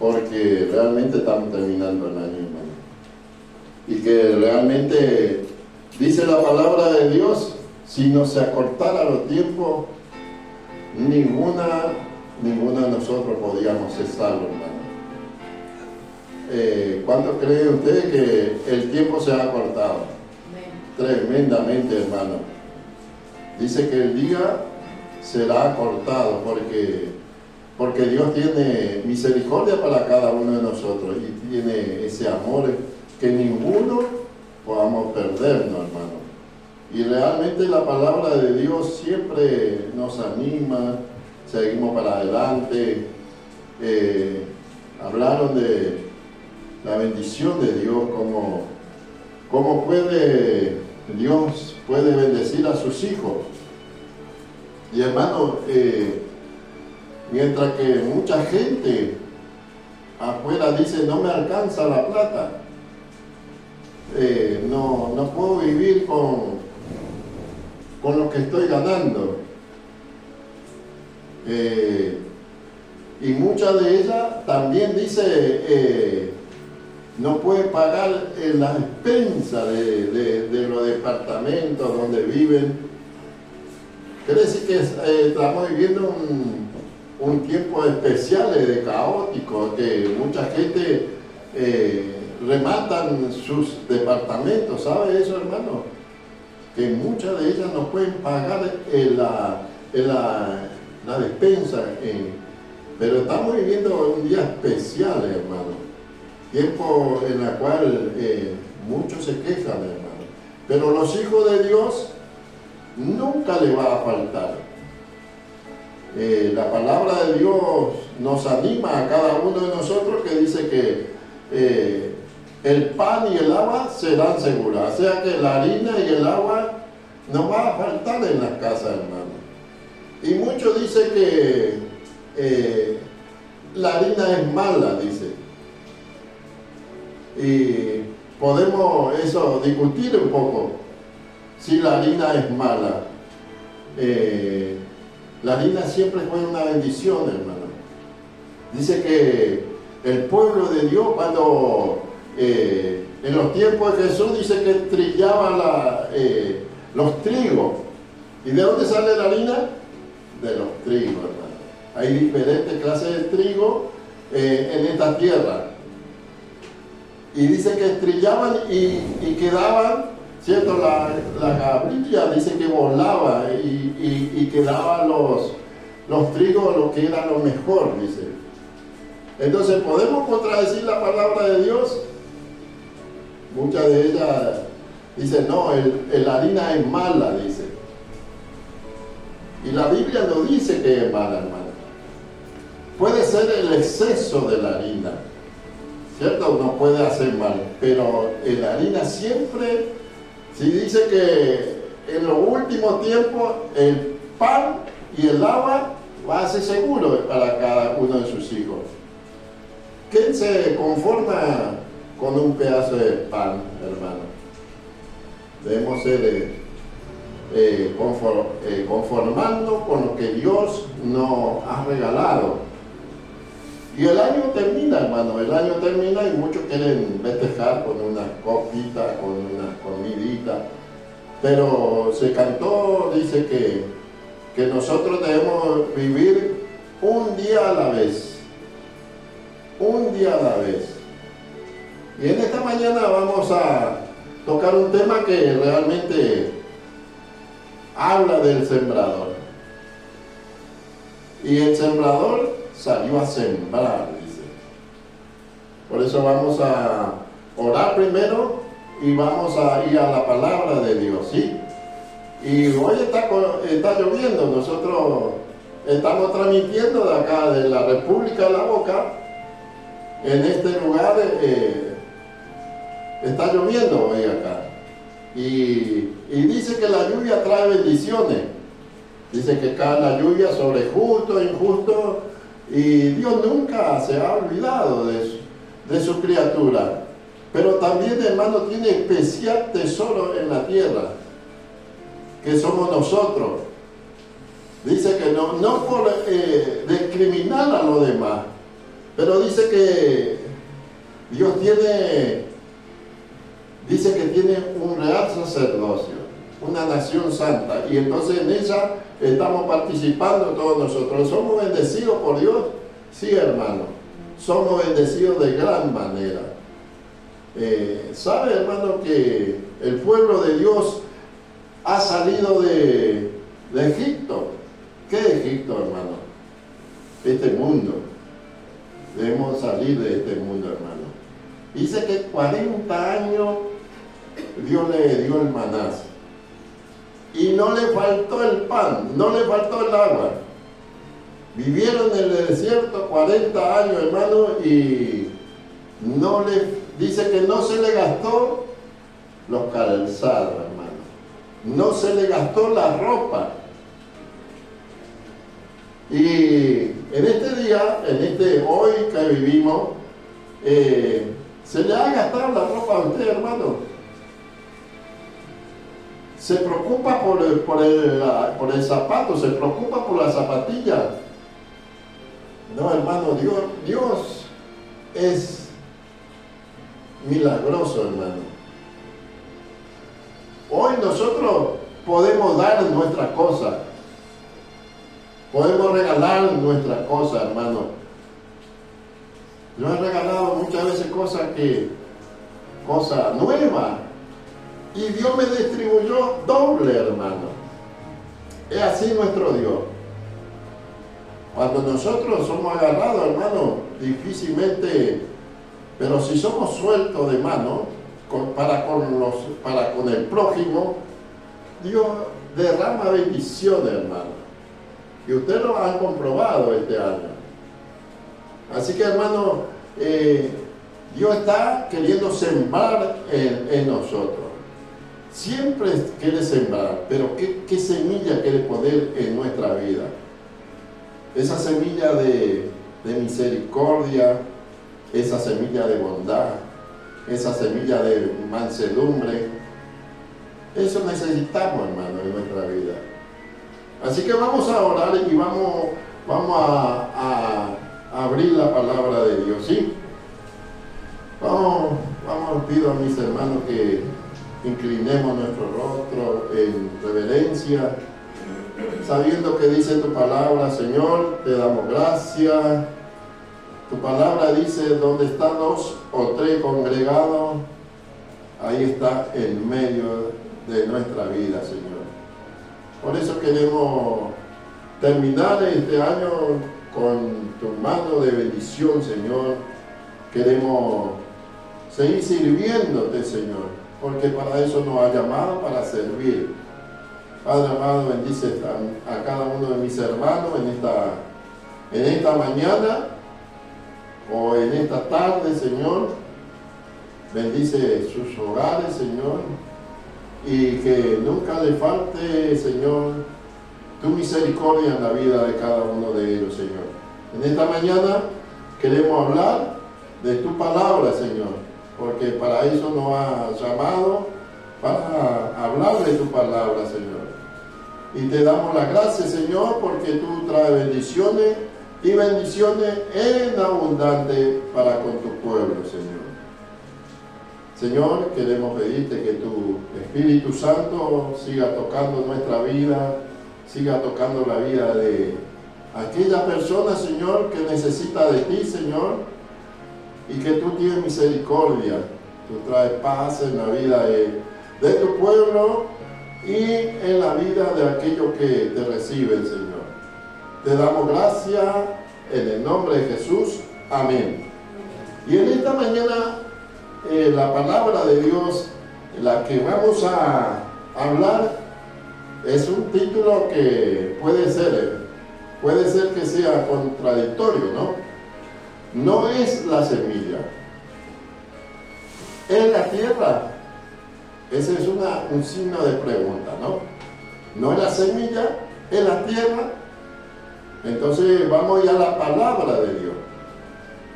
porque realmente estamos terminando el año, hermano. Y que realmente dice la palabra de Dios, si no se acortara los tiempos, ninguna de nosotros podíamos ser salvos, hermano. ¿Cuánto cree usted que el tiempo se ha acortado? Tremendamente, hermano. Dice que el día será acortado porque Dios tiene misericordia para cada uno de nosotros y tiene ese amor que ninguno podamos perdernos, hermano. Y realmente la palabra de Dios siempre nos anima, seguimos para adelante. Hablaron de la bendición de Dios, cómo Dios puede bendecir a sus hijos. Y hermano, mientras que mucha gente afuera dice, no me alcanza la plata, no puedo vivir con lo que estoy ganando. Y muchas de ellas también dice, no puede pagar la despensa de los departamentos donde viven. Quiere decir que estamos viviendo un tiempo especial, de caótico, que mucha gente rematan sus departamentos. ¿Sabe eso, hermano? Que muchas de ellas no pueden pagar la despensa. Pero estamos viviendo un día especial, hermano. Tiempo en el cual muchos se quejan, hermano. Pero los hijos de Dios nunca le va a faltar. La palabra de Dios nos anima a cada uno de nosotros, que dice que el pan y el agua serán seguras. O sea que la harina y el agua no va a faltar en las casas, hermano. Y muchos dicen que la harina es mala, dice. Y podemos eso discutir un poco, si la harina es mala. La harina siempre fue una bendición, hermano. Dice que el pueblo de Dios, cuando en los tiempos de Jesús, dice que trillaba los trigos. ¿Y de dónde sale la harina? De los trigos, hermano. Hay diferentes clases de trigo en esta tierra. Y dice que trillaban y quedaban, ¿cierto? La cabrilla dice que volaba y quedaban los trigos, lo que era lo mejor, dice. Entonces, ¿podemos contradecir la palabra de Dios? Muchas de ellas dicen, no, la harina es mala, dice. Y la Biblia no dice que es mala, hermano. Puede ser el exceso de la harina, ¿cierto? No puede hacer mal, pero la harina siempre, si dice que en los últimos tiempos el pan y el agua va a ser seguro para cada uno de sus hijos. ¿Quién se conforma con un pedazo de pan, hermano? Debemos ser conformando con lo que Dios nos ha regalado. Y el año termina, hermano, el año termina y muchos quieren festejar con una copita, con una comidita. Pero se cantó, dice que nosotros debemos vivir un día a la vez. Un día a la vez. Y en esta mañana vamos a tocar un tema que realmente habla del sembrador. Y el sembrador salió a sembrar, dice. Por eso vamos a orar primero y vamos a ir a la palabra de Dios, ¿sí? Y hoy está lloviendo, nosotros estamos transmitiendo de acá, de la República de La Boca. En este lugar está lloviendo hoy acá. Y dice que la lluvia trae bendiciones. Dice que cae la lluvia sobre justo e injusto. Y Dios nunca se ha olvidado de su criatura. Pero también, hermano, tiene especial tesoro en la tierra, que somos nosotros. Dice que no por discriminar a los demás, Pero dice que Dios dice que tiene un real sacerdocio, una nación santa, y entonces en ella estamos participando todos nosotros. ¿Somos bendecidos por Dios? Sí, hermano, somos bendecidos de gran manera. ¿Sabe, hermano, que el pueblo de Dios ha salido de Egipto? ¿Qué Egipto, hermano? Este mundo. Debemos salir de este mundo, hermano. Dice que 40 años Dios le dio el maná. Y no le faltó el pan, no le faltó el agua. Vivieron en el desierto 40 años, hermano, y dice que no se le gastó los calzados, hermano. No se le gastó la ropa. Y en este día, hoy que vivimos, ¿se le ha gastado la ropa a usted, hermano? Se preocupa por el zapato, se preocupa por la zapatilla. No, hermano, Dios es milagroso, hermano. Hoy nosotros podemos dar nuestra cosa, podemos regalar nuestra cosa, hermano. Yo he regalado muchas veces cosas nuevas, y Dios me distribuyó doble, hermano. Es así nuestro Dios. Cuando nosotros somos agarrados, hermano, difícilmente, pero si somos sueltos de mano para con el prójimo, Dios derrama bendiciones, hermano. Y ustedes lo han comprobado este año. Así que, hermano, Dios está queriendo sembrar en nosotros. Siempre quiere sembrar, pero ¿qué semilla quiere poner en nuestra vida? Esa semilla de misericordia, esa semilla de bondad, esa semilla de mansedumbre. Eso necesitamos, hermano, en nuestra vida. Así que vamos a orar y vamos a abrir la palabra de Dios, ¿sí? Vamos, pido a mis hermanos que inclinemos nuestro rostro en reverencia, sabiendo que dice tu palabra, Señor, te damos gracias. Tu palabra dice, donde están 2 o 3 congregados, ahí está en medio de nuestra vida, Señor. Por eso queremos terminar este año con tu mano de bendición, Señor. Queremos seguir sirviéndote, Señor, porque para eso nos ha llamado, para servir. Padre amado, bendice a cada uno de mis hermanos en esta mañana o en esta tarde, Señor. Bendice sus hogares, Señor, y que nunca le falte, Señor, tu misericordia en la vida de cada uno de ellos, Señor. En esta mañana queremos hablar de tu palabra, Señor, porque para eso nos ha llamado, para hablar de tu palabra, Señor. Y te damos las gracias, Señor, porque tú traes bendiciones y bendiciones en abundante para con tu pueblo, Señor. Señor, queremos pedirte que tu Espíritu Santo siga tocando nuestra vida, siga tocando la vida de aquella persona, Señor, que necesita de ti, Señor, y que tú tienes misericordia. Tú traes paz en la vida de tu pueblo y en la vida de aquellos que te reciben, Señor. Te damos gracias en el nombre de Jesús. Amén. Y en esta mañana la palabra de Dios, la que vamos a hablar, es un título que puede ser que sea contradictorio, ¿no? No es la semilla, es la tierra. Ese es un signo de pregunta, ¿no? No es la semilla, es la tierra. Entonces vamos ya a la palabra de Dios.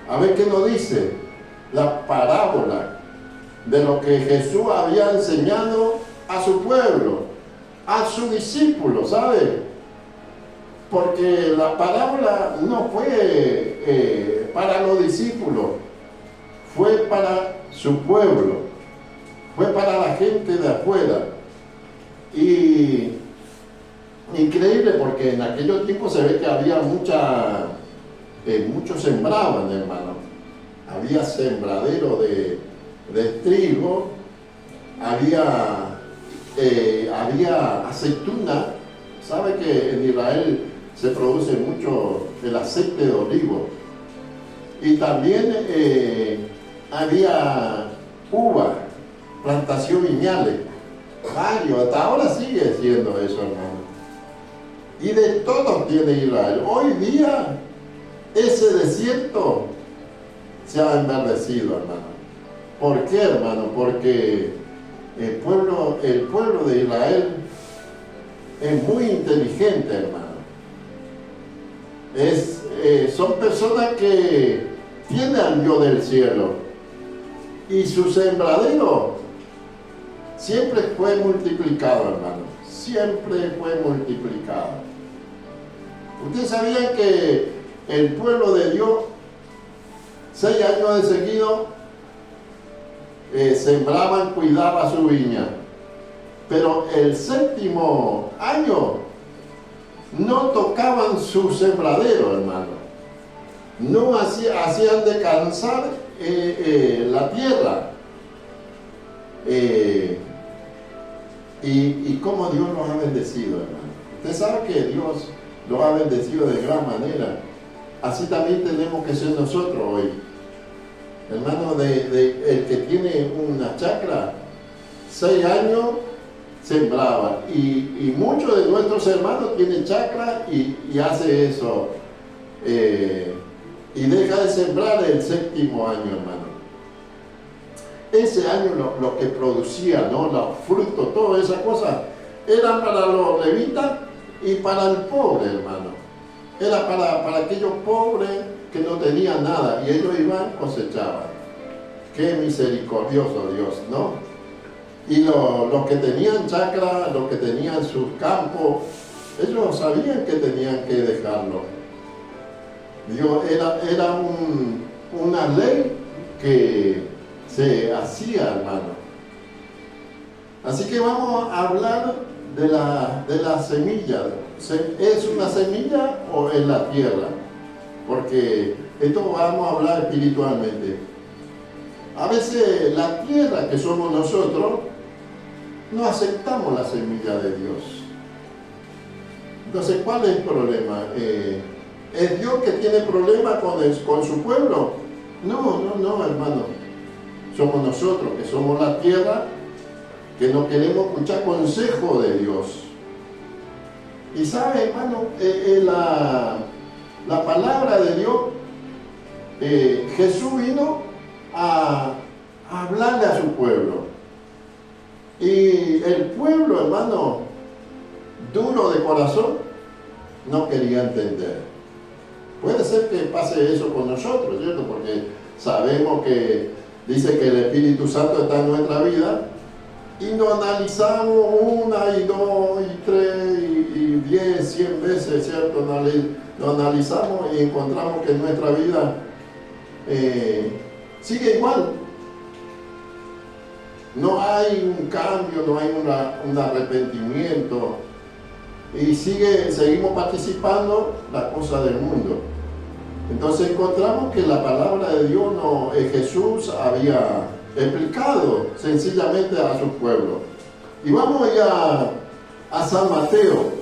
A ver qué nos dice la parábola de lo que Jesús había enseñado a su pueblo, a sus discípulos, ¿sabe? Porque la parábola no fue para los discípulos, fue para su pueblo, fue para la gente de afuera. Y increíble, porque en aquellos tiempos se ve que había muchos sembraban, hermano. Había sembradero de trigo, había aceituna. Sabe que en Israel se produce mucho el aceite de olivo. Y también había uva, plantación viñales, varios, hasta ahora sigue siendo eso, hermano. Y de todo tiene Israel. Hoy día ese desierto se ha enverdecido, hermano. ¿Por qué, hermano? Porque el pueblo de Israel es muy inteligente, hermano. Son personas que tienen al Dios del cielo, y su sembradero siempre fue multiplicado, hermano. Siempre fue multiplicado. Ustedes sabían que el pueblo de Dios 6 años de seguido sembraban, cuidaba su viña, pero el 7º año no tocaban su sembradero, hermano. No hacían descansar la tierra. Y cómo Dios los ha bendecido, hermano. Usted sabe que Dios los ha bendecido de gran manera. Así también tenemos que ser nosotros hoy. Hermano, el que tiene una chacra, 6 años sembraba. Y muchos de nuestros hermanos tienen chacra y hace eso. Y deja de sembrar el 7º año, hermano. Ese año lo que producía, ¿no?, los frutos, todas esas cosas, eran para los levitas y para el pobre, hermano. Era para aquellos pobres que no tenían nada, y ellos iban, cosechaban. Qué misericordioso Dios, ¿no? Y los que tenían chacra, los que tenían sus campos, ellos sabían que tenían que dejarlo. Dios, era una ley que se hacía, hermano. Así que vamos a hablar de la semilla. ¿Es una semilla o es la tierra? Porque esto vamos a hablar espiritualmente. A veces la tierra que somos nosotros, no aceptamos la semilla de Dios. Entonces, ¿cuál es el problema? ¿Es Dios que tiene problemas con su pueblo? No, hermano. Somos nosotros que somos la tierra, que no queremos escuchar consejo de Dios. Y sabe, hermano, la palabra de Dios, Jesús vino a hablarle a su pueblo. Y el pueblo, hermano, duro de corazón, no quería entender. Puede ser que pase eso con nosotros, ¿cierto? Porque sabemos que dice que el Espíritu Santo está en nuestra vida, y nos analizamos 1 y 2 y 3 y 10, 100 veces, ¿cierto? Nos analizamos y encontramos que en nuestra vida sigue igual. No hay un cambio, no hay un arrepentimiento, y seguimos participando las cosas del mundo. Entonces encontramos que la palabra de Dios Jesús había explicado sencillamente a su pueblo. Y vamos ya a San Mateo.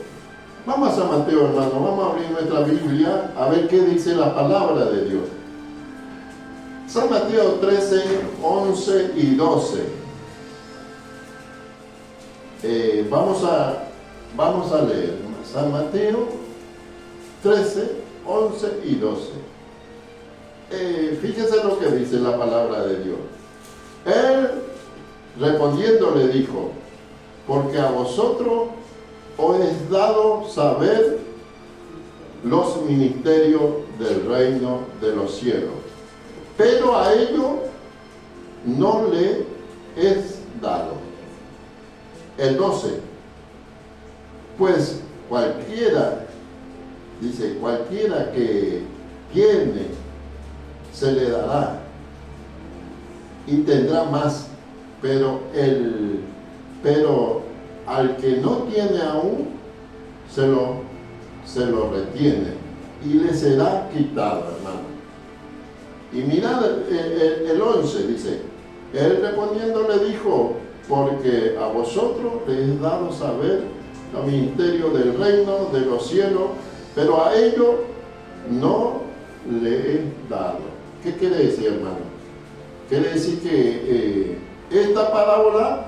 Vamos a San Mateo, hermano. Vamos a abrir nuestra Biblia a ver qué dice la palabra de Dios. San Mateo 13, 11 y 12. Vamos a leer San Mateo 13, 11 y 12. Fíjese lo que dice la palabra de Dios. Él respondiendo le dijo: porque a vosotros os es dado saber los ministerios del reino de los cielos, pero a ellos no le es dado. El 12. Pues cualquiera que tiene, se le dará y tendrá más, pero al que no tiene aún, se lo retiene y le será quitado, hermano. Y mirad el 11, dice, él respondiendo le dijo, porque a vosotros les he dado saber el misterio del reino de los cielos, pero a ellos no le he dado. ¿Qué quiere decir, hermano? Quiere decir que esta parábola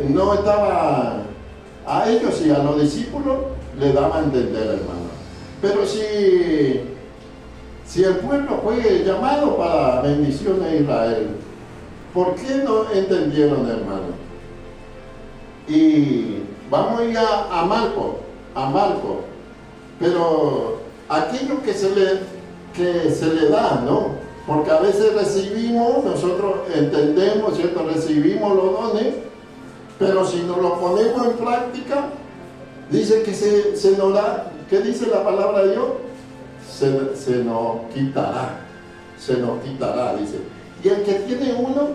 no estaba a ellos y a los discípulos le daba a entender, hermano. Pero si el pueblo fue llamado para bendición a Israel, ¿por qué no entendieron, hermano? Y vamos a ir a Marcos, pero aquello que se le da, ¿no? Porque a veces nosotros entendemos, ¿cierto? Recibimos los dones, pero si nos lo ponemos en práctica, dice que se nos da, ¿qué dice la palabra de Dios? Se nos quitará, dice. Y el que tiene uno,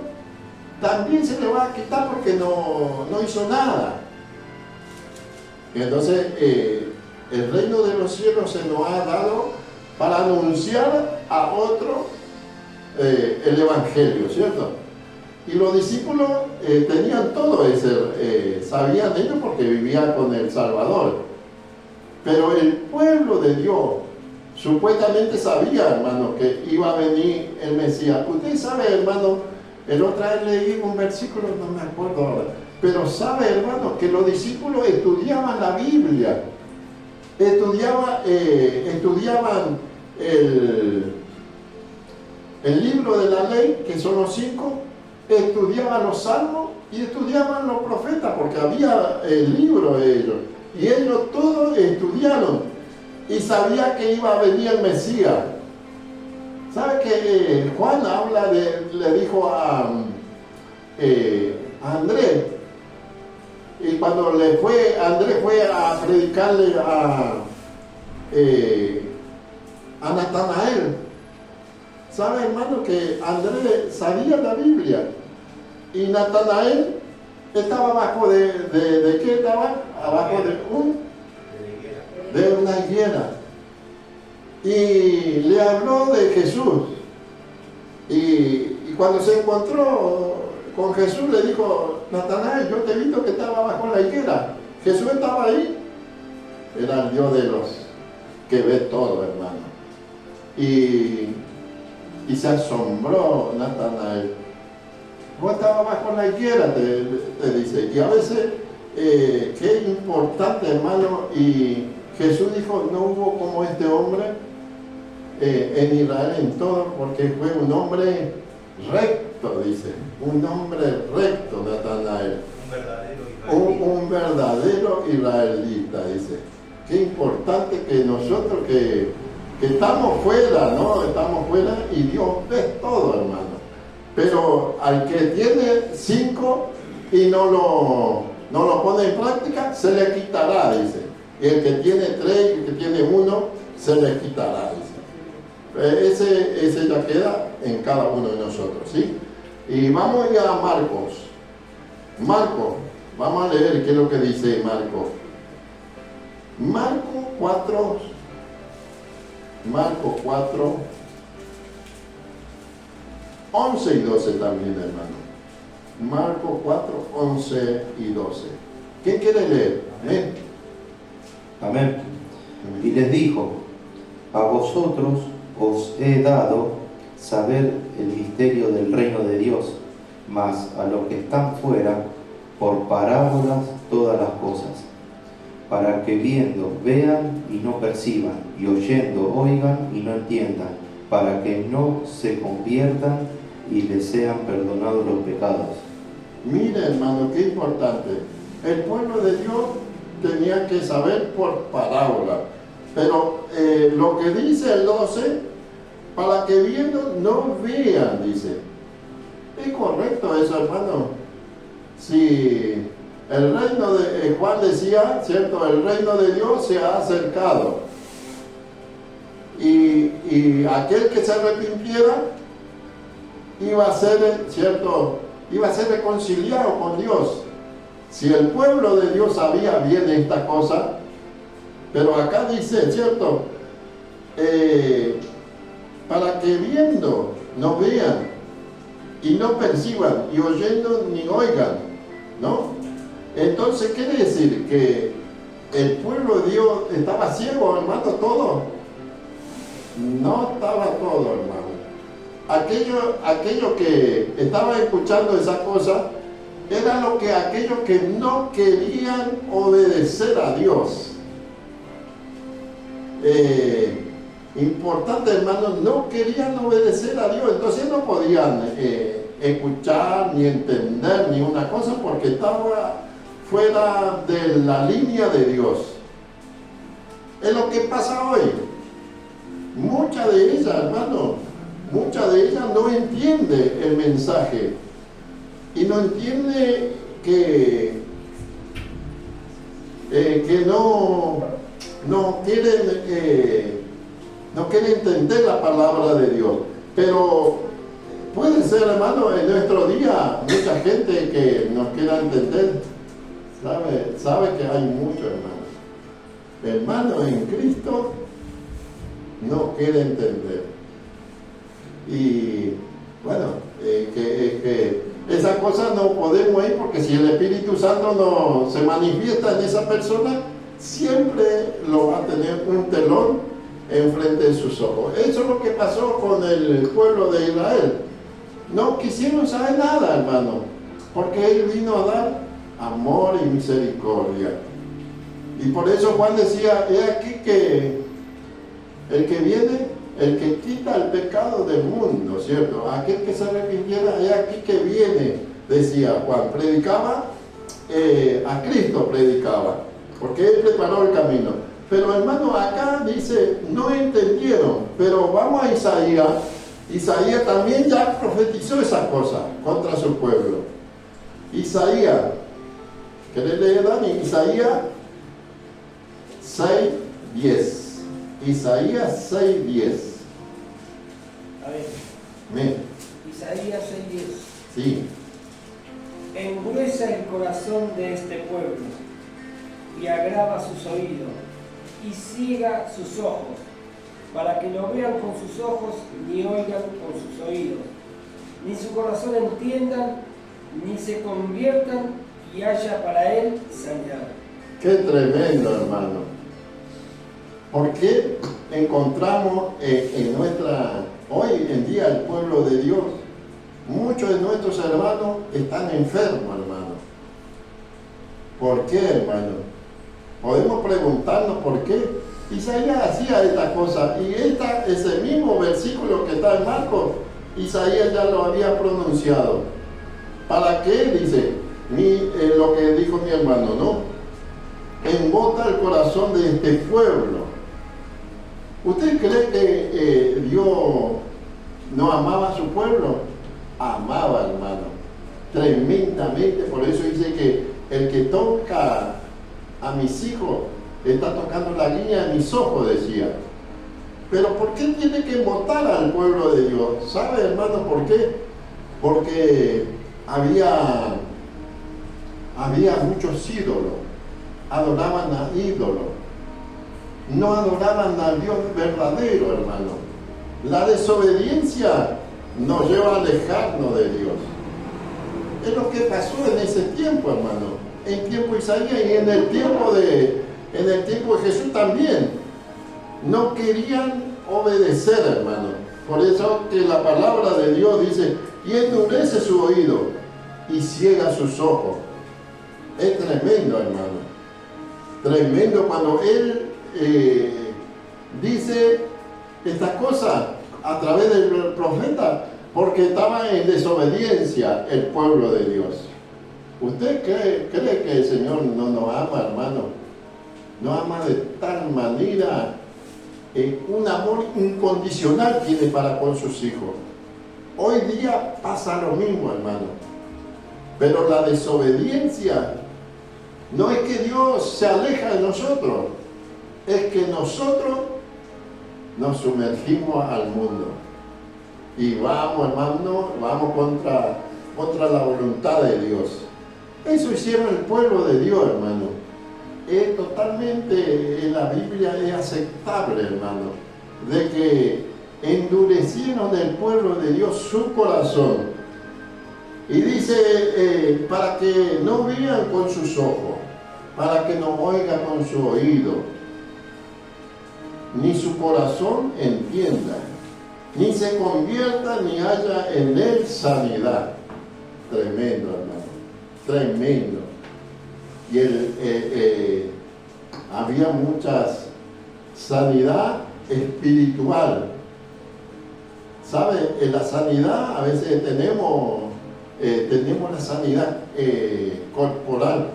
también se le va a quitar porque no hizo nada. Entonces, el reino de los cielos se nos ha dado para anunciar a otro el evangelio, ¿cierto? Y los discípulos tenían todo ese, sabían ellos porque vivían con el Salvador. Pero el pueblo de Dios supuestamente sabía, hermano, que iba a venir el Mesías. Usted sabe, hermano, el otra vez leí un versículo, no me acuerdo ahora, pero sabe, hermano, que los discípulos estudiaban la Biblia, estudiaban el libro de la ley, que son los 5, estudiaban los salmos y estudiaban los profetas, porque había el libro de ellos, y ellos todos estudiaron y sabía que iba a venir el Mesías. ¿Sabe que Juan le dijo a Andrés, y cuando Andrés fue a predicarle a Natanael, ¿sabe, hermano, que Andrés sabía la Biblia? Y Natanael estaba abajo ¿de qué estaba? Abajo de una higuera. Y le habló de Jesús. Y cuando se encontró con Jesús, le dijo, Natanael, yo te he visto que estaba bajo la higuera. Jesús estaba ahí. Era el Dios de los que ve todo, hermano. Y se asombró Natanael. Vos estabas bajo la higuera, te dice. Y a veces, qué importante, hermano. Y Jesús dijo, no hubo como este hombre en Israel en todo, porque fue un hombre recto, dice. Un hombre recto, Natanael. Un verdadero israelita, dice. Qué importante que nosotros que estamos fuera, ¿no? Estamos fuera y Dios ve todo, hermano. Pero al que tiene 5 y no lo pone en práctica, se le quitará, dice. Y el que tiene 3 y el que tiene 1, se le quitará, dice. Ese ya queda en cada uno de nosotros, ¿sí? Y vamos ya a Marcos, vamos a leer qué es lo que dice Marcos. Marcos 4, 11 y 12 también, hermano. Marcos 4, 11 y 12. ¿Qué quiere leer? Amén. Y les dijo, a vosotros os he dado saber el misterio del reino de Dios, mas a los que están fuera, por parábolas todas las cosas, para que viendo vean y no perciban, y oyendo oigan y no entiendan, para que no se conviertan y les sean perdonados los pecados. Mire, hermano, qué importante. El pueblo de Dios tenía que saber por parábola, pero lo que dice el 12, para que viendo no vean, dice. Es correcto eso, hermano. Si el reino de Juan decía, ¿cierto? El reino de Dios se ha acercado. y aquel que se arrepintiera iba a ser, ¿cierto? Iba a ser reconciliado con Dios. Si el pueblo de Dios sabía bien esta cosa, pero acá dice, ¿cierto? Para que viendo no vean y no perciban, y oyendo ni oigan, ¿no? Entonces quiere decir que el pueblo de Dios estaba ciego, hermano, todo. No estaba todo, hermano. Aquello que estaba escuchando esa cosa era lo que aquellos que no querían obedecer a Dios. Importante, hermano, no querían obedecer a Dios, entonces no podían escuchar ni entender ni una cosa porque estaba fuera de la línea de Dios. Es lo que pasa hoy. Muchas de ellas, hermano, muchas de ellas no entiende el mensaje y no entiende que no quieren entender la palabra de Dios. Pero puede ser, hermano, en nuestro día mucha gente que nos quiera entender. Sabe que hay muchos hermanos en Cristo no quiere entender. Y bueno, que esa cosa no podemos ir porque si el Espíritu Santo no se manifiesta en esa persona, siempre lo va a tener un telón enfrente de sus ojos. Eso es lo que pasó con el pueblo de Israel. No quisieron saber nada, hermano, porque Él vino a dar amor y misericordia. Y por eso Juan decía, he aquí que el que viene, el que quita el pecado del mundo, ¿cierto? Aquel que se arrepintiera, he aquí que viene, decía Juan. Predicaba, a Cristo predicaba, porque Él preparó el camino. Pero hermano, acá dice, no entendieron, pero vamos a Isaías. Isaías también ya profetizó esa cosa contra su pueblo. Isaías, ¿querés leer, Dani? Isaías 6:10. Isaías 6:10. A ver. Amén. Isaías 6:10. Sí. Engruesa el corazón de este pueblo y agrava sus oídos y ciega sus ojos, para que no vean con sus ojos ni oigan con sus oídos, ni su corazón entiendan, ni se conviertan y haya para él sanidad. Qué tremendo, hermano. ¿Por qué encontramos hoy en día el pueblo de Dios? Muchos de nuestros hermanos están enfermos, hermano. ¿Por qué, hermano? Podemos preguntarnos por qué. Isaías hacía esta cosa y ese mismo versículo que está en Marcos, Isaías ya lo había pronunciado. ¿Para qué? Dice, lo que dijo mi hermano, ¿no? Embota el corazón de este pueblo. ¿Usted cree que Dios no amaba a su pueblo? Amaba, hermano, tremendamente. Por eso dice que el que toca a mis hijos está tocando la línea de mis ojos, decía. Pero ¿por qué tiene que embotar al pueblo de Dios? ¿Sabe, hermano, por qué? Porque había muchos ídolos, adoraban a ídolos. No adoraban al Dios verdadero, hermano. La desobediencia nos lleva a alejarnos de Dios. Es lo que pasó en ese tiempo, hermano. En tiempo de Isaías y en el tiempo de Jesús también. No querían obedecer, hermano. Por eso que la palabra de Dios dice, y endurece su oído y ciega sus ojos. Es tremendo, hermano. Tremendo cuando Él dice esta cosa a través del profeta, porque estaba en desobediencia el pueblo de Dios. ¿Usted cree que el Señor no nos ama, hermano? Nos ama de tal manera, un amor incondicional tiene para con sus hijos. Hoy día pasa lo mismo, hermano. Pero la desobediencia no es que Dios se aleja de nosotros, es que nosotros nos sumergimos al mundo. Y vamos, hermano, vamos contra la voluntad de Dios. Eso hicieron el pueblo de Dios, hermano. Es totalmente, en la Biblia es aceptable, hermano, de que endurecieron el pueblo de Dios su corazón. Y dice, para que no vean con sus ojos, para que no oigan con su oído, ni su corazón entienda, ni se convierta ni haya en él sanidad. Tremendo, hermano, tremendo. Y había muchas sanidad espiritual. ¿Sabe? En la sanidad a veces tenemos la sanidad corporal,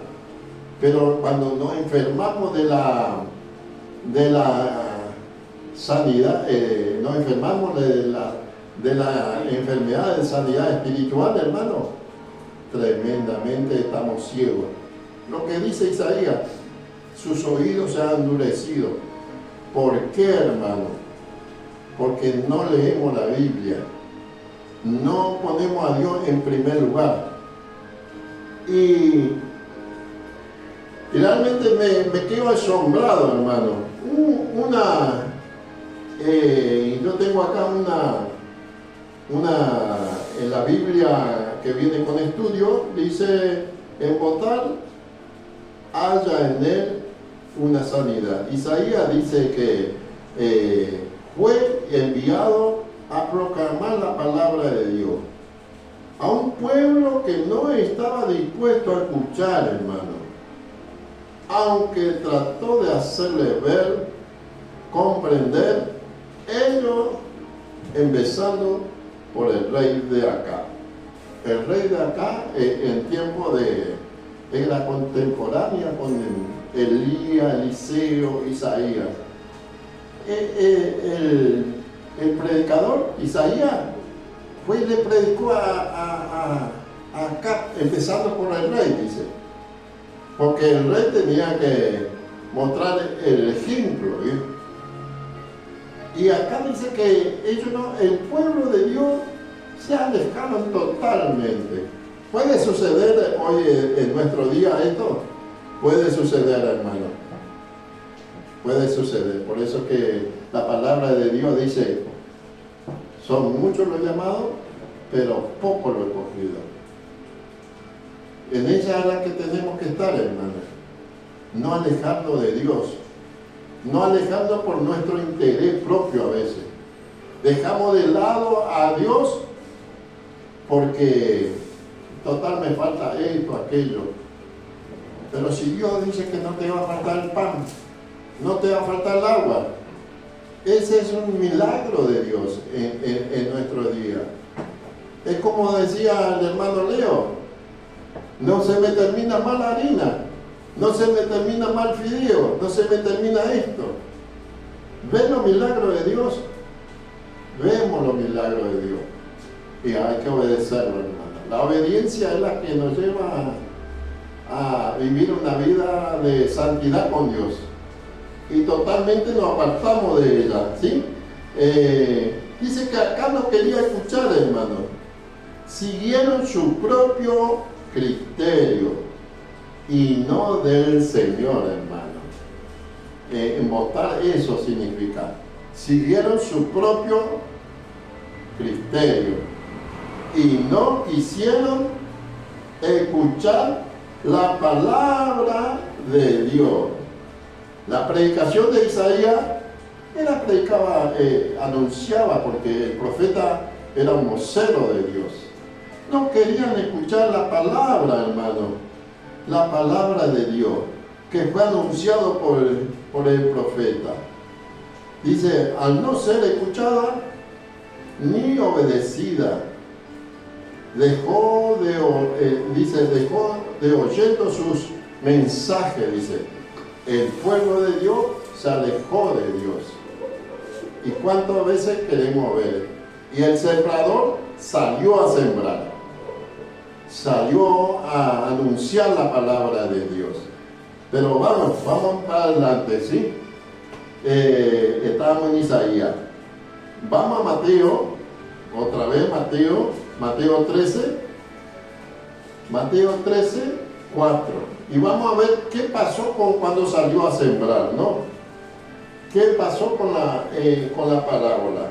pero cuando nos enfermamos de la sanidad, nos enfermamos de la enfermedad de sanidad espiritual, hermano, tremendamente estamos ciegos. Lo que dice Isaías, sus oídos se han endurecido. ¿Por qué, hermano? Porque no leemos la Biblia, no ponemos a Dios en primer lugar. Y realmente me quedo asombrado, hermano. Yo tengo acá en la Biblia que viene con estudio, dice, en Botal haya en él una sanidad. Isaías dice que fue enviado a proclamar la palabra de Dios a un pueblo que no estaba dispuesto a escuchar, hermano, aunque trató de hacerle ver, comprender, ellos empezando por el rey de acá. El rey de acá, en tiempo era contemporánea con Elías, Eliseo, Isaías. El predicador Isaías fue y le predicó a acá, empezando por el rey, dice, porque el rey tenía que mostrar el ejemplo, ¿eh? Y acá dice que el pueblo de Dios se alejaron totalmente. ¿Puede suceder hoy en nuestro día esto? Puede suceder, hermano. Puede suceder. Por eso que la palabra de Dios dice, son muchos los llamados, pero pocos los escogidos. En ella es la que tenemos que estar, hermano. No alejando de Dios. No alejando por nuestro interés propio a veces. Dejamos de lado a Dios porque total me falta esto, aquello. Pero si Dios dice que no te va a faltar el pan, no te va a faltar el agua, ese es un milagro de Dios en nuestro día. Es como decía el hermano Leo, no se me termina mal la harina, no se me termina mal fideo, no se me termina esto. ¿Ven los milagros de Dios? Vemos los milagros de Dios. Y hay que obedecerlo, hermano. La obediencia es la que nos lleva a vivir una vida de santidad con Dios. Y totalmente nos apartamos de ella, ¿sí? Dice que acá no quería escuchar, hermano. Siguieron su propio criterio y no del Señor, hermano. Votar eso significa, siguieron su propio criterio y no quisieron escuchar la palabra de Dios. La predicación de Isaías anunciaba, porque el profeta era un vocero de Dios. No querían escuchar la palabra, hermano, la palabra de Dios, que fue anunciado por el profeta. Dice, al no ser escuchada ni obedecida, dejó de oyendo sus mensajes, dice. El pueblo de Dios se alejó de Dios. ¿Y cuántas veces queremos ver? Y el sembrador salió a sembrar. Salió a anunciar la palabra de Dios. Pero vamos para adelante, ¿sí? estábamos en Isaías. Vamos a Mateo, otra vez Mateo 13, 4. Y vamos a ver qué pasó cuando salió a sembrar, ¿no? ¿Qué pasó con la parábola?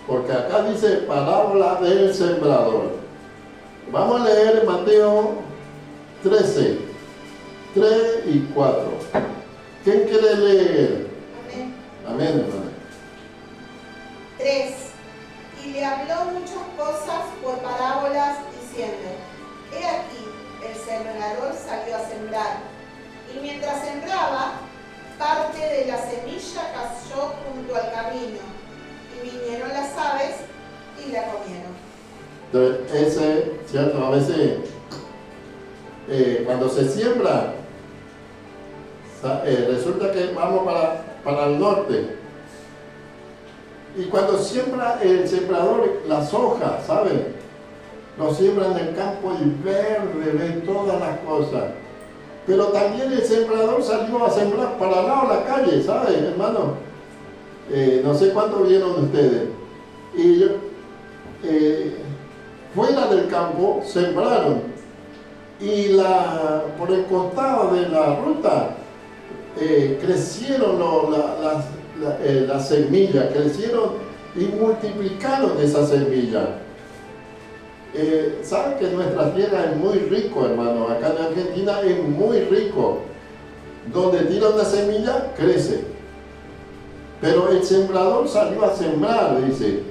Porque acá dice parábola del sembrador. Vamos a leer Mateo 13, 3 y 4. ¿Quién quiere leer? Amén. Amén, hermano. 3. Y le habló muchas cosas por parábolas, diciendo: He aquí, el sembrador salió a sembrar, y mientras sembraba, parte de la semilla cayó junto al camino, y vinieron las aves y la comieron. Entonces, ¿cierto? A veces, cuando se siembra, resulta que vamos para el norte. Y cuando siembra el sembrador las hojas, ¿saben? Lo siembra en el campo y verde, ve todas las cosas. Pero también el sembrador salió a sembrar para al lado de la calle, ¿saben, hermano? No sé cuánto vieron ustedes. Y fuera del campo sembraron. Y por el costado de la ruta crecieron las semillas, crecieron y multiplicaron esas semillas. Saben que nuestra tierra es muy rico, hermano. Acá en Argentina es muy rico. Donde tira una semilla, crece. Pero el sembrador salió a sembrar, dice,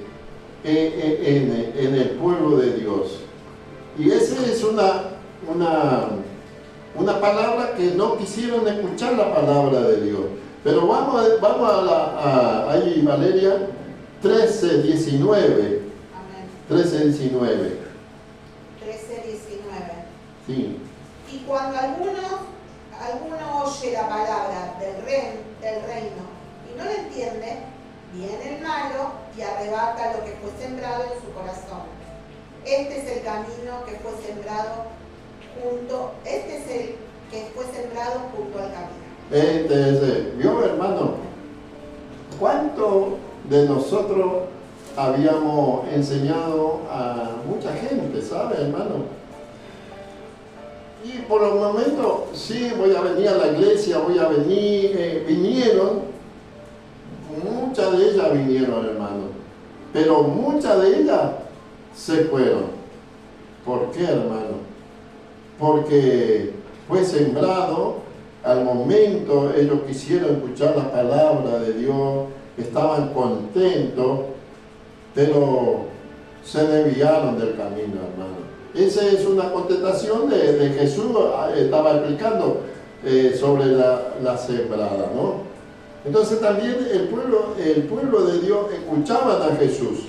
en el pueblo de Dios. Y esa es una palabra que no quisieron escuchar la palabra de Dios. Pero vamos ahí, Valeria, 13:19. Amén. 13:19. 13:19. Sí. Y cuando alguno oye la palabra del reino y no la entiende, viene el malo y arrebata lo que fue sembrado en su corazón. Este es el camino que fue sembrado junto al camino. ¿Vio, hermano? ¿Cuánto de nosotros habíamos enseñado a mucha gente, sabe, hermano? Y por los momentos, sí, voy a venir a la iglesia, vinieron, muchas de ellas vinieron, hermano, pero muchas de ellas se fueron. ¿Por qué, hermano? Porque fue sembrado, al momento ellos quisieron escuchar la palabra de Dios, estaban contentos, pero se desviaron del camino, hermano. Esa es una contestación de Jesús, estaba explicando sobre la sembrada, ¿no? Entonces también el pueblo de Dios escuchaban a Jesús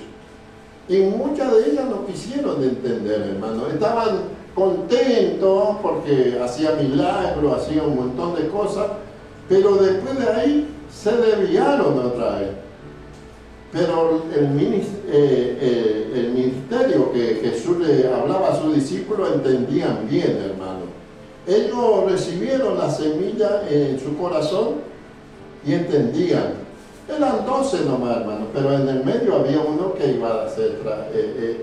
y muchas de ellas no quisieron entender, hermano. Estaban contentos porque hacía milagros, hacía un montón de cosas, pero después de ahí se desviaron otra vez. Pero el ministerio que Jesús le hablaba a sus discípulos entendían bien, hermano. Ellos recibieron la semilla en su corazón y entendían. Eran 12 nomás, hermano, pero en el medio había uno que iba a ser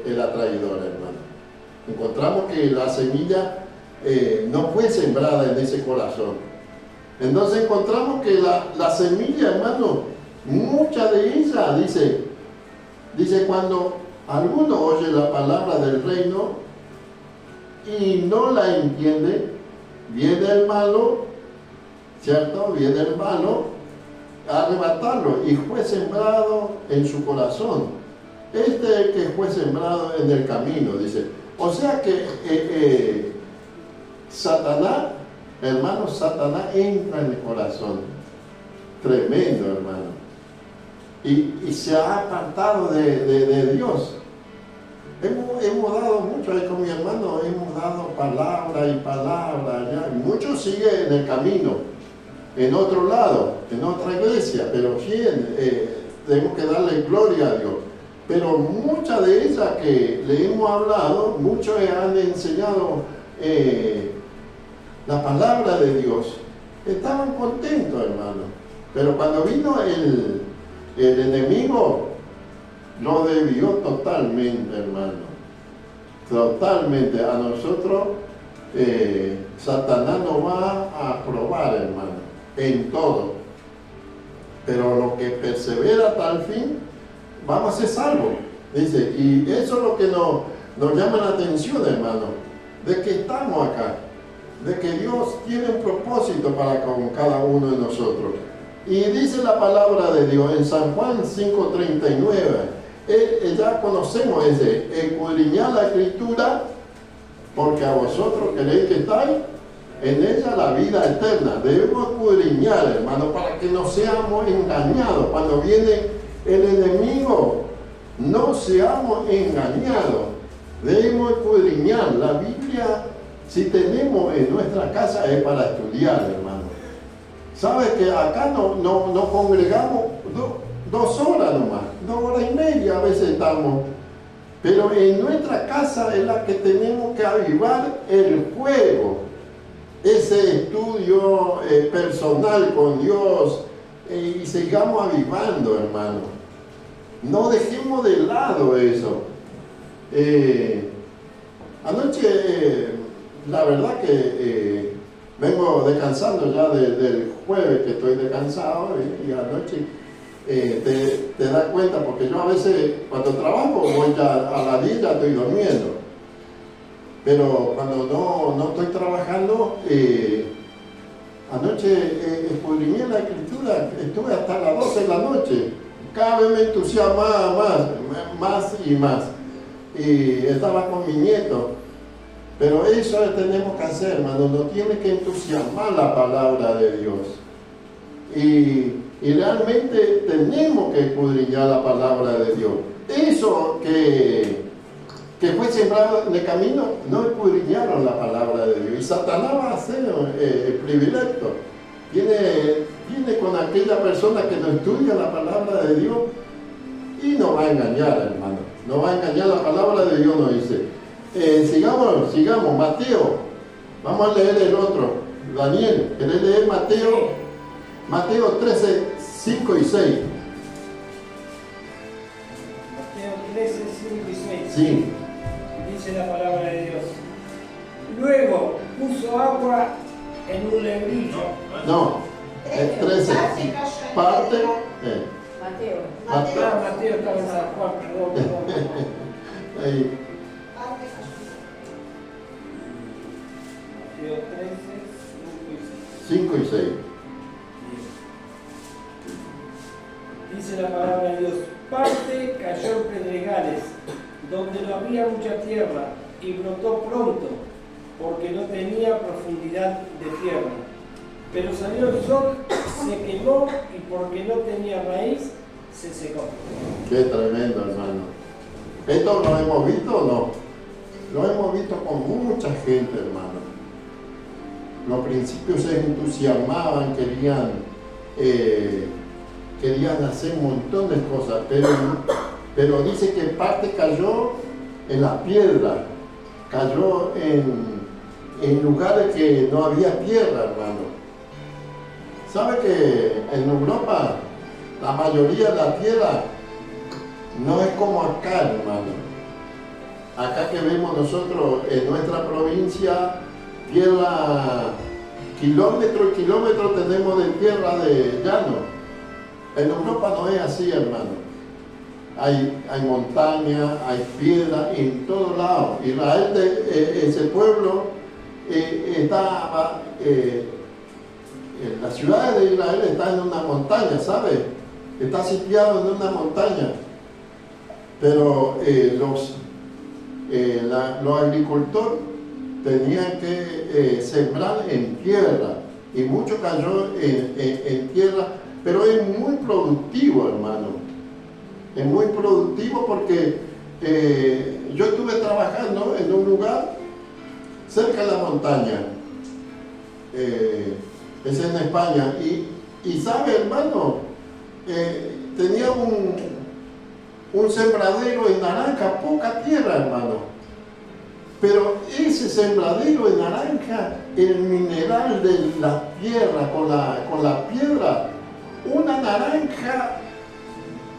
el atraidor, hermano. Encontramos que la semilla no fue sembrada en ese corazón. Entonces encontramos que la semilla, hermano, muchas de ellas, dice cuando alguno oye la palabra del reino y no la entiende, viene el malo, ¿cierto? Viene el malo a arrebatarlo y fue sembrado en su corazón. Que fue sembrado en el camino, dice. O sea que Satanás, hermano, Satanás entra en el corazón. Tremendo, hermano. Y se ha apartado de Dios. Hemos dado mucho ahí con mi hermano, hemos dado palabra y palabra, ¿ya? Y muchos siguen en el camino, en otro lado, en otra iglesia, pero ¿quién? Tenemos que darle gloria a Dios. Pero muchas de ellas que le hemos hablado, muchos han enseñado la palabra de Dios, estaban contentos, hermano. Pero cuando vino el enemigo, lo desvió totalmente, hermano. Totalmente. A nosotros, Satanás nos va a probar, hermano, en todo. Pero lo que persevera hasta el fin, vamos a ser salvos. Dice, y eso es lo que nos llama la atención, hermano, de que estamos acá, de que Dios tiene un propósito para con cada uno de nosotros. Y dice la palabra de Dios en San Juan 5:39, ya conocemos ese, escudriñad la Escritura, porque a vosotros queréis que estáis en ella la vida eterna. Debemos escudriñar, hermano, para que no seamos engañados. Cuando viene el enemigo, no seamos engañados. Debemos escudriñar. La Biblia, si tenemos en nuestra casa, es para estudiar, hermano. ¿Sabes que acá no congregamos 2 horas nomás, 2 horas y media a veces estamos? Pero en nuestra casa es la que tenemos que avivar el fuego, ese estudio personal con Dios, y sigamos avivando, hermano. No dejemos de lado eso. Anoche, la verdad que vengo descansando ya del jueves, que estoy descansado, y anoche te das cuenta, porque yo a veces cuando trabajo voy ya a las 10 ya estoy durmiendo, pero cuando no estoy trabajando, anoche escudriñé la Escritura, estuve hasta las 12 de la noche, cada vez me entusiasmaba más y más, y estaba con mi nieto. Pero eso tenemos que hacer, hermano, nos tiene que entusiasmar la palabra de Dios. Y realmente tenemos que escudriñar la palabra de Dios. Eso que fue sembrado en el camino, no escudriñaron la palabra de Dios. Y Satanás va a hacer el privilegio. Viene con aquella persona que no estudia la palabra de Dios y nos va a engañar, hermano. Nos va a engañar, la palabra de Dios nos dice. Sigamos, Mateo. Vamos a leer el otro. Daniel, ¿querés leer Mateo? Mateo 13, 5 y 6. Mateo 13, 5 y 6. Sí. Dice la palabra de Dios. Luego puso agua en un lebrillo. No, es 13. Parte. Mateo. Mateo estaba en San Juan, perdón. Ahí. Mateo 13, 5 y 6. Dice la palabra de Dios, parte cayó en pedregales, donde no había mucha tierra, y brotó pronto, porque no tenía profundidad de tierra. Pero salió el sol, se quemó, y porque no tenía raíz, se secó. Qué tremendo, hermano. ¿Esto lo hemos visto o no? Lo hemos visto con mucha gente, hermano. Los principios se entusiasmaban, querían hacer un montón de cosas, pero dice que parte cayó en la piedra, cayó en lugares que no había tierra, hermano. ¿Sabe que en Europa la mayoría de la tierra no es como acá, hermano? Acá que vemos nosotros en nuestra provincia, tierra, kilómetro y kilómetro tenemos de tierra de llano. En Europa no es así, hermano. Hay montaña, hay piedra en todos lados. Israel, ese pueblo, la ciudad de Israel está en una montaña, ¿sabe? Está sitiado en una montaña. Pero los agricultores tenían que sembrar en tierra, y mucho cayó en tierra, pero es muy productivo, hermano. Es muy productivo porque yo estuve trabajando en un lugar cerca de la montaña, es en España, y sabe, hermano, tenía un sembradero de naranja, poca tierra, hermano. Pero ese sembradero de naranja, el mineral de la tierra con la piedra, una naranja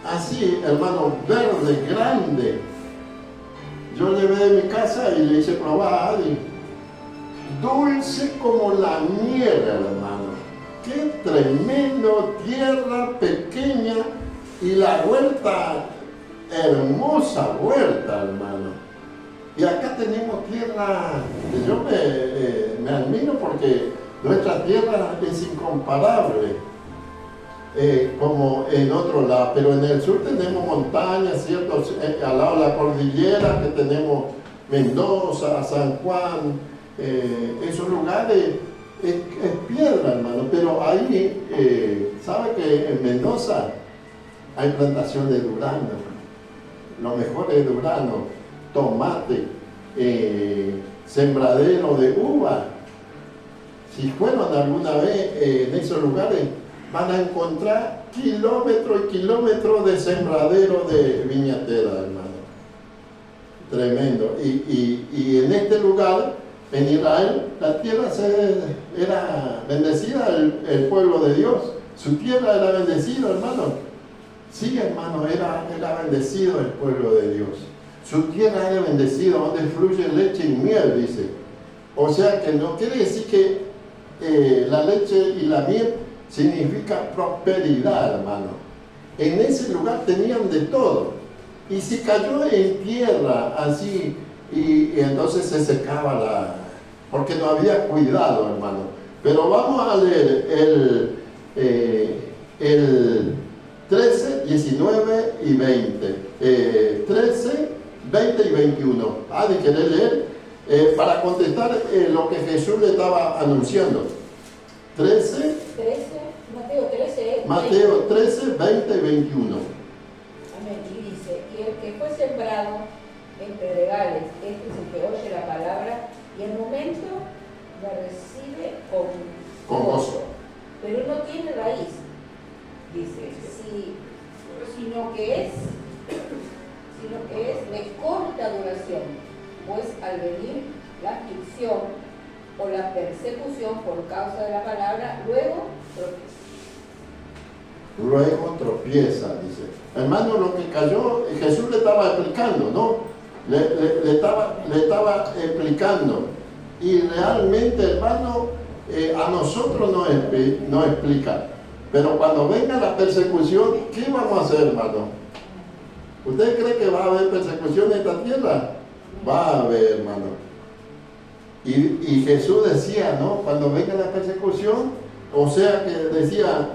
así, hermano, verde, grande. Yo llevé de mi casa y le hice probar a Adi. Dulce como la miel, hermano. Qué tremendo, tierra pequeña y la huerta, hermosa huerta, hermano. Y acá tenemos tierra, yo me admiro porque nuestra tierra es incomparable, como en otro lado, pero en el sur tenemos montañas, ¿cierto? Al lado de la cordillera que tenemos Mendoza, San Juan, esos lugares es piedra, hermano, pero ahí, ¿sabe que en Mendoza hay plantación de durazno? Lo mejor es durazno, tomate, sembradero de uva. Si fueron alguna vez en esos lugares, van a encontrar kilómetros y kilómetros de sembradero de viñatera, hermano. Tremendo. Y en este lugar, en Israel, la tierra era bendecida, el pueblo de Dios. Su tierra era bendecida, hermano. Sí, hermano, era bendecido el pueblo de Dios. Su tierra era bendecida, donde fluye leche y miel, dice. O sea que no quiere decir que la leche y la miel significa prosperidad, hermano. En ese lugar tenían de todo. Y si cayó en tierra así, y entonces se secaba porque no había cuidado, hermano. Pero vamos a leer el 13, 19 y 20. 13, 20 y 21. ¿De querer leer? Para contestar lo que Jesús le estaba anunciando. 13, Mateo 13, 20 y 21. Amén. Y dice, y el que fue sembrado en pedregales, este es el que oye la palabra y al momento la recibe con gozo. Pero no tiene raíz, dice, sino que es de corta duración, pues al venir la aflicción o la persecución por causa de la palabra, luego tropieza, dice. Hermano, lo que cayó, Jesús le estaba explicando, ¿no? Le estaba explicando. Y realmente, hermano, a nosotros no explica. Pero cuando venga la persecución, ¿qué vamos a hacer, hermano? ¿Usted cree que va a haber persecución en esta tierra? Va a haber, hermano. Y Jesús decía, ¿no? Cuando venga la persecución, o sea que decía,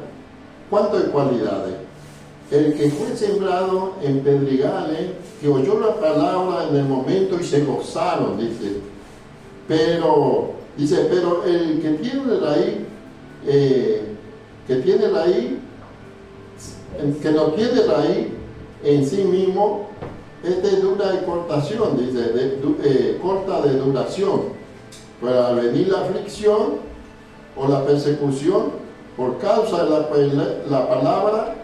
¿cuánto de cualidades? El que fue sembrado en pedregales, que oyó la palabra en el momento y se gozaron, dice. Pero el que tiene raíz, que no tiene raíz en sí mismo, este es dura de cortación, dice, corta de duración. Pero al venir la aflicción o la persecución por causa de la palabra,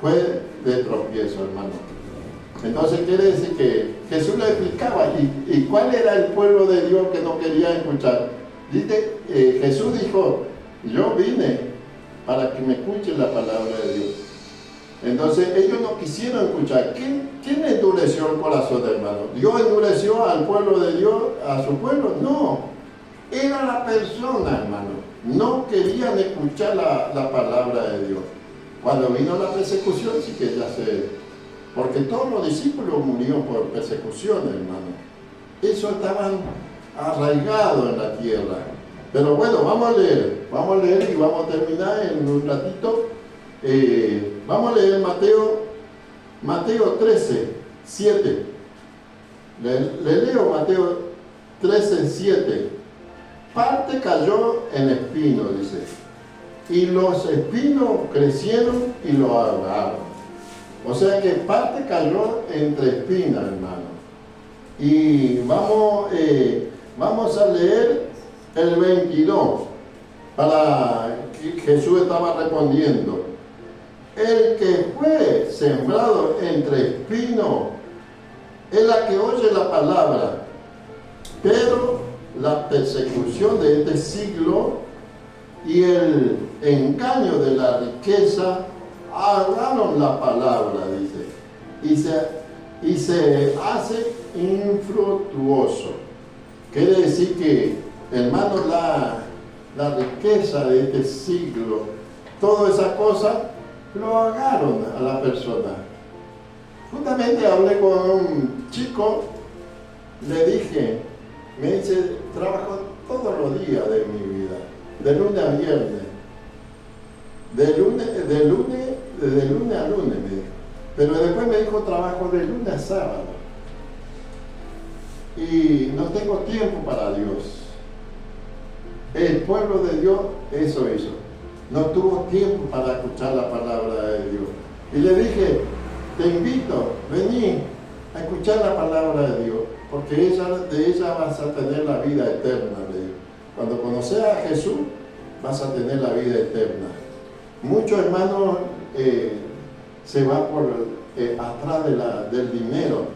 fue de tropiezo, hermano. Entonces quiere decir que Jesús le explicaba, ¿y cuál era el pueblo de Dios que no quería escuchar? Dice, Jesús dijo, yo vine para que me escuchen la palabra de Dios. Entonces ellos no quisieron escuchar. ¿Quién endureció el corazón, hermano? ¿Dios endureció al pueblo de Dios, a su pueblo? No. Era la persona, hermano. No querían escuchar la palabra de Dios. Cuando vino la persecución, sí que ya porque todos los discípulos murieron por persecución, hermano. Eso estaban arraigados en la tierra. Pero bueno, vamos a leer y vamos a terminar en un ratito. Vamos a leer Mateo 13, 7. Le leo Mateo 13, 7. Parte cayó en espino, dice, y los espinos crecieron y lo ahogaron. O sea que parte cayó entre espinas, hermano. Y vamos a leer el 22, para que Jesús estaba respondiendo. El que fue sembrado entre espinos es la que oye la palabra, pero la persecución de este siglo y el engaño de la riqueza ahogaron la palabra, dice, y se hace infructuoso. Quiere decir que, hermanos, la riqueza de este siglo, todas esas cosas, lo ahogaron a la persona. Justamente hablé con un chico, le dije, me dice, trabajo todos los días de mi vida, de lunes a viernes, de lunes a lunes, me dijo. Pero después me dijo, trabajo de lunes a sábado. Y no tengo tiempo para Dios. El pueblo de Dios eso hizo. No tuvo tiempo para escuchar la palabra de Dios. Y le dije, te invito, vení a escuchar la palabra de Dios, porque de ella vas a tener la vida eterna, le digo. Cuando conoces a Jesús, vas a tener la vida eterna. Muchos hermanos se van por atrás del dinero,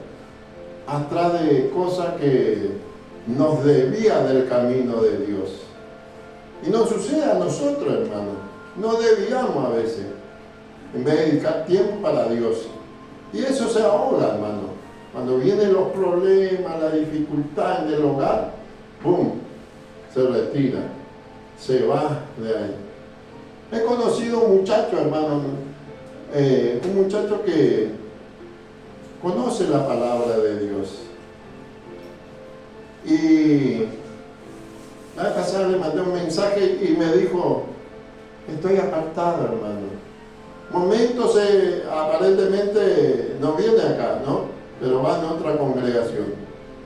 atrás de cosas que nos desvían del camino de Dios. Y nos sucede a nosotros, hermanos. No desviamos a veces, en vez de dedicar tiempo para Dios. Y eso se ahoga, hermano. Cuando vienen los problemas, la dificultad en el hogar, ¡pum!, se retira, se va de ahí. He conocido un muchacho, hermano, un muchacho que conoce la palabra de Dios. Y la vez pasada le mandé un mensaje y me dijo, estoy apartado, hermano. Momentos aparentemente no viene acá, ¿no? Pero va en otra congregación.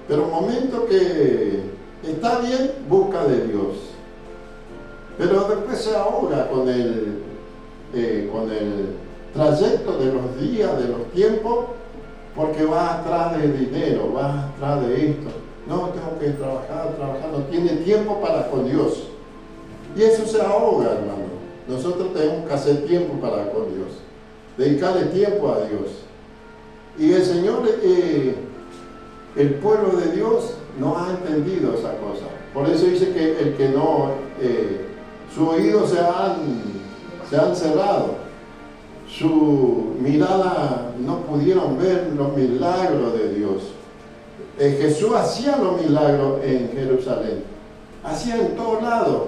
Pero momentos que está bien, busca de Dios. Pero después se ahoga con el trayecto de los días, de los tiempos, porque va atrás de dinero, va atrás de esto. No, tengo que trabajar, no tiene tiempo para con Dios. Y eso se ahoga, hermano. Nosotros tenemos que hacer tiempo para con Dios, dedicarle tiempo a Dios. Y el Señor, el pueblo de Dios no ha entendido esa cosa. Por eso dice que el que no, sus oídos se han cerrado, su mirada no pudieron ver los milagros de Dios. Jesús hacía los milagros en Jerusalén, hacía en todos lados.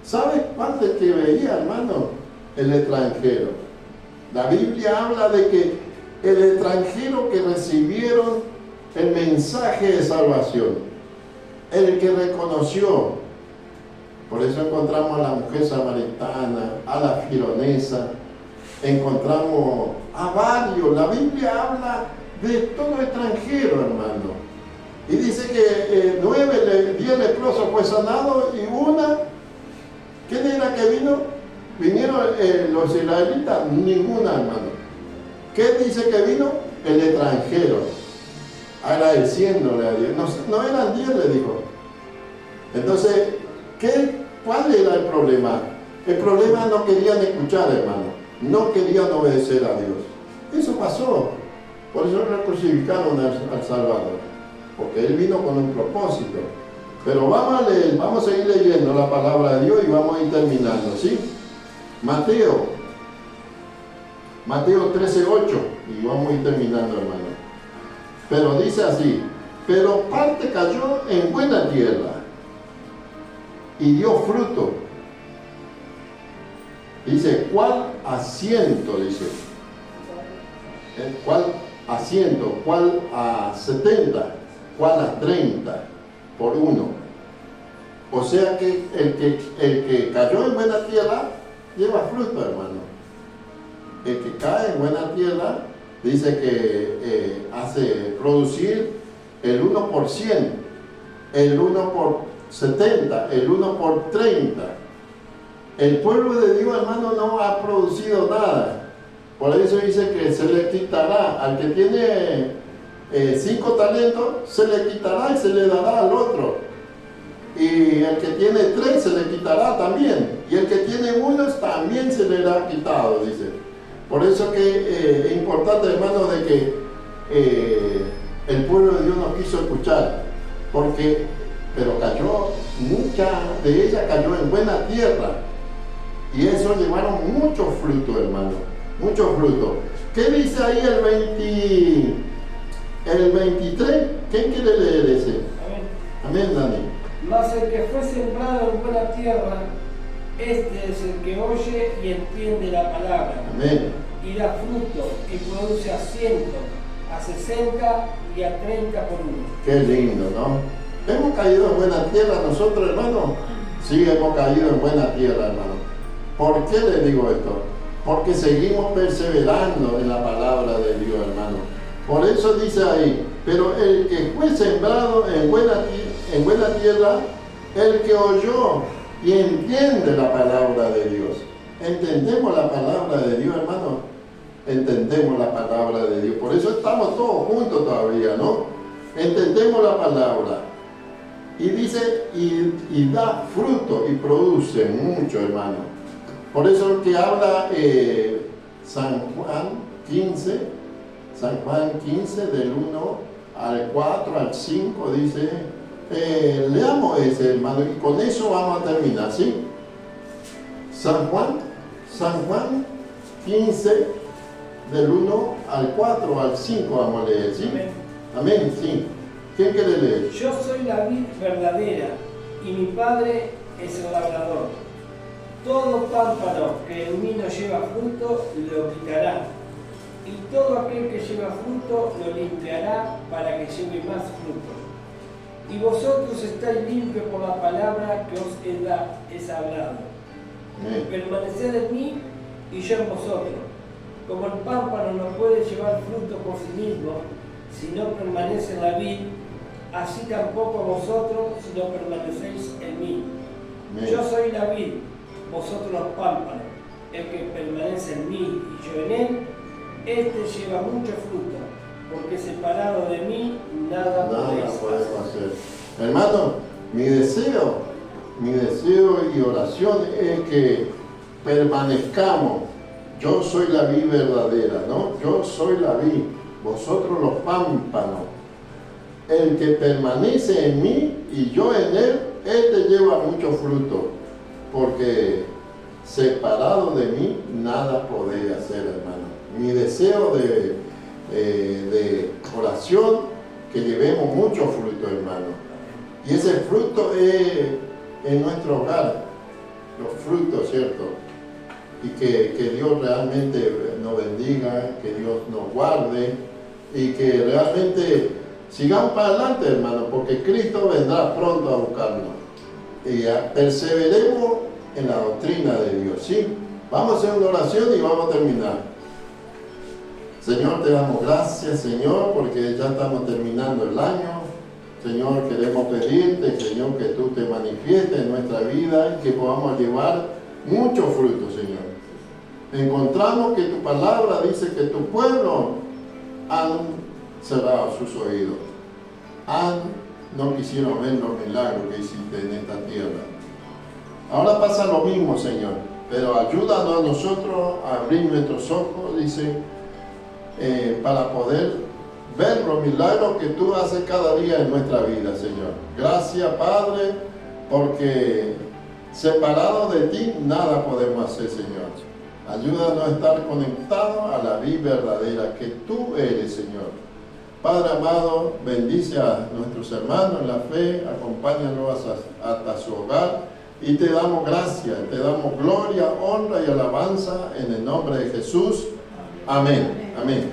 ¿Sabes cuánto que veía, hermano? El extranjero. La Biblia habla de que el extranjero que recibieron el mensaje de salvación, el que reconoció, por eso encontramos a la mujer samaritana, a la fironesa, encontramos a varios. La Biblia habla de todo extranjero, hermano. Y dice que 10 leprosos fue sanado y una, ¿quién era que vino? Vinieron los israelitas, ninguna, hermano. ¿Qué dice que vino? El extranjero, agradeciéndole a Dios. No eran 10, le dijo. Entonces, ¿cuál era el problema? El problema no querían escuchar, hermano. No querían obedecer a Dios. Eso pasó. Por eso le crucificaron al Salvador. Porque Él vino con un propósito. Pero vamos a leer, vamos a seguir leyendo la palabra de Dios y vamos a ir terminando, ¿sí? Mateo 13:8, y vamos a ir terminando, hermano. Pero dice así, pero parte cayó en buena tierra y dio fruto. Dice, ¿cuál asiento? Dice, ¿cuál asiento? ¿Cuál a 70? ¿Cuál a 30? Por uno. O sea que el que cayó en buena tierra lleva fruto, hermano. El que cae en buena tierra dice que hace producir el 1 por 100, el 1 por 70, el 1 por 30. El pueblo de Dios, hermano, no ha producido nada. Por eso dice que se le quitará al que tiene 5 talentos, se le quitará y se le dará al otro. Y el que tiene 3 se le quitará también. Y el que tiene 1 también se le hará quitado, dice. Por eso que es importante, hermano, de que el pueblo de Dios no quiso escuchar. Pero cayó, mucha de ella cayó en buena tierra. Y eso llevaron mucho fruto, hermano, mucho fruto. ¿Qué dice ahí el 23? ¿Quién quiere leer ese? Amén, Dani. Mas el que fue sembrado en buena tierra, este es el que oye y entiende la palabra. Amén. Y da fruto y produce a 100, a 60 y a 30 por uno. Qué lindo, ¿no? ¿Hemos caído en buena tierra nosotros, hermano? Sí, hemos caído en buena tierra, hermano. ¿Por qué le digo esto? Porque seguimos perseverando en la palabra de Dios, hermano. Por eso dice ahí, pero el que fue sembrado en buena tierra, el que oyó y entiende la palabra de Dios. ¿Entendemos la palabra de Dios, hermano? Entendemos la palabra de Dios. Por eso estamos todos juntos todavía, ¿no? Entendemos la palabra. Y dice, y da fruto y produce mucho, hermano. Por eso que habla San Juan 15, del 1 al 4, al 5, dice, leamos ese, hermano, y con eso vamos a terminar, ¿sí? San Juan 15, del 1 al 4, al 5 vamos a leer, ¿sí? Amén. Amén, sí. ¿Quién quiere leer? Yo soy la vid verdadera y mi Padre es el labrador. Todo pámpano que en mí no lleva fruto lo quitará, y todo aquel que lleva fruto lo limpiará para que lleve más fruto. Y vosotros estáis limpios por la palabra que os he hablado. Amén. Permaneced en mí y yo en vosotros. Como el pámpano no puede llevar fruto por sí mismo si no permanece en la vid, así tampoco vosotros si no permanecéis en mí. Amén. Yo soy la vid, vosotros los pámpanos. El que permanece en mí y yo en él, este lleva mucho fruto, porque separado de mí nada podéis podemos hacer. Hermano, mi deseo y oración es que permanezcamos. Yo soy la vid verdadera, ¿no? Yo soy la vid, vosotros los pámpanos. El que permanece en mí y yo en él, este lleva mucho fruto, porque separado de mí nada podéis hacer, hermano. Mi deseo de oración, que llevemos mucho fruto, hermano. Y ese fruto es en nuestro hogar, los frutos, ¿cierto? Y que Dios realmente nos bendiga, que Dios nos guarde y que realmente sigamos para adelante, hermano, porque Cristo vendrá pronto a buscarnos. Y perseveremos en la doctrina de Dios, ¿sí? Vamos a hacer una oración y vamos a terminar. Señor, te damos gracias, Señor, porque ya estamos terminando el año. Señor, queremos pedirte, Señor, que tú te manifiestes en nuestra vida y que podamos llevar mucho fruto, Señor. Encontramos que tu palabra dice que tu pueblo han cerrado sus oídos. No quisieron ver los milagros que hiciste en esta tierra. Ahora pasa lo mismo, Señor, pero ayúdanos a nosotros a abrir nuestros ojos, dice, para poder ver los milagros que tú haces cada día en nuestra vida, Señor. Gracias, Padre, porque separados de ti nada podemos hacer, Señor. Ayúdanos a estar conectados a la vida verdadera que tú eres, Señor. Padre amado, bendice a nuestros hermanos en la fe, acompáñanos hasta su hogar y te damos gracias, te damos gloria, honra y alabanza en el nombre de Jesús. Amén. Amén.